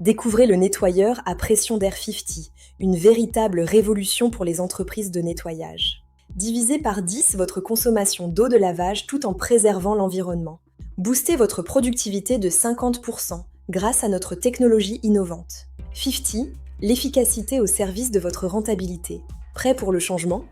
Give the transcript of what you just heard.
Découvrez le nettoyeur à pression d'air 50, une véritable révolution pour les entreprises de nettoyage. Divisez par 10 votre consommation d'eau de lavage tout en préservant l'environnement. Boostez votre productivité de 50% grâce à notre technologie innovante. 50, l'efficacité au service de votre rentabilité. Prêt pour le changement ?